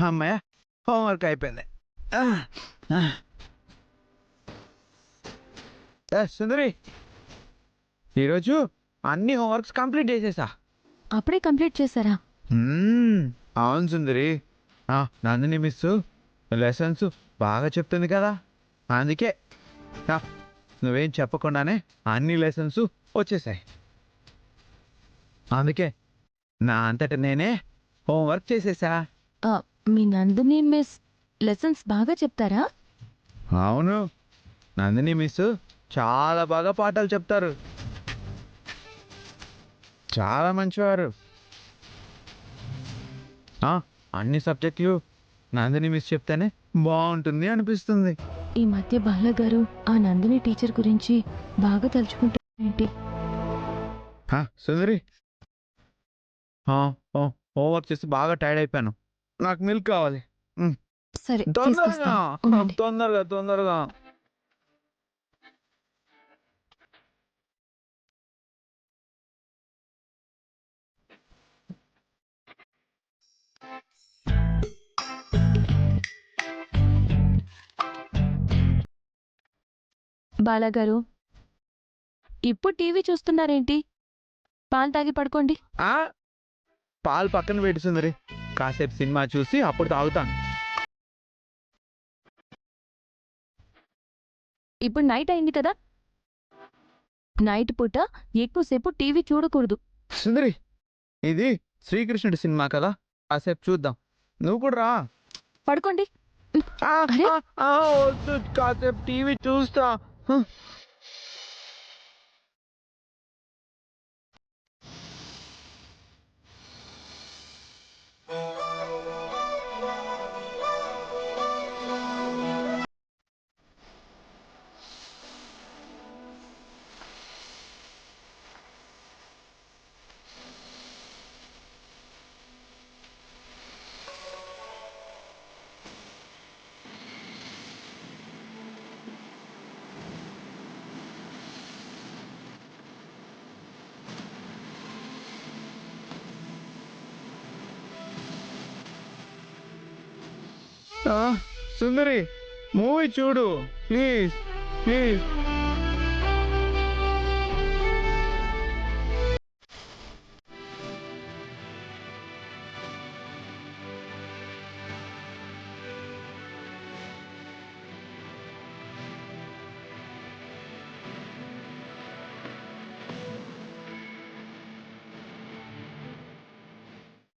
అమ్మయ్య హోంవర్క్ అయిపోయింది. ఆ, ఆ. సుందరి, ఈరోజు అన్ని హోంవర్క్స్ కంప్లీట్ చేసేసా. అప్పుడే కంప్లీట్ చేశారా? అవును సుందరి. నందిని మిస్ లెసన్స్ బాగా చెప్తుంది కదా, అందుకే నువ్వేం చెప్పకుండానే అన్ని లెసన్స్ వచ్చేసాయి. అందుకే నా అంతటా నేనే హోంవర్క్ చేసేసా. మీ నందిని మిస్ లెసన్స్ బాగా చెప్తారా? అవును, నందిని మిస్ చాలా బాగా పాఠాలు చెప్తారు. చాలా మంచివారు. అన్ని సబ్జెక్టులు నందిని మిస్ చెప్తేనే బాగుంటుంది అనిపిస్తుంది. ఈ మధ్య బాలగారు ఆ నందిని టీచర్ గురించి బాగా తలుచుకుంటారేంటి? సుందరి, హోంవర్క్ చేసి బాగా టైర్డ్ అయిపోయాను. నాకు మిల్క్ కావాలి. సరే, తొందరగా ఉండండి. తొందరగా తొందరగా. బాలగారు, ఇప్పుడు టీవీ చూస్తున్నారేంటి? పాలు తాగి పడుకోండి. పాలు పక్కన పెట్టి సుందరి, కాసేపు సినిమా చూసి అప్పుడు తాగుతాను. ఇప్పుడు నైట్ అయింది కదా, నైట్ పూట ఎక్కువసేపు టీవీ చూడకూడదు. సుందరి, ఇది శ్రీకృష్ణుడి సినిమా కదా, కాసేపు చూద్దాం. నువ్వు కూడా రా. పడుకోండి. వద్దు, కాసేపు టీవీ చూస్తా. సుందరి, మూవీ చూడు ప్లీజ్ ప్లీజ్.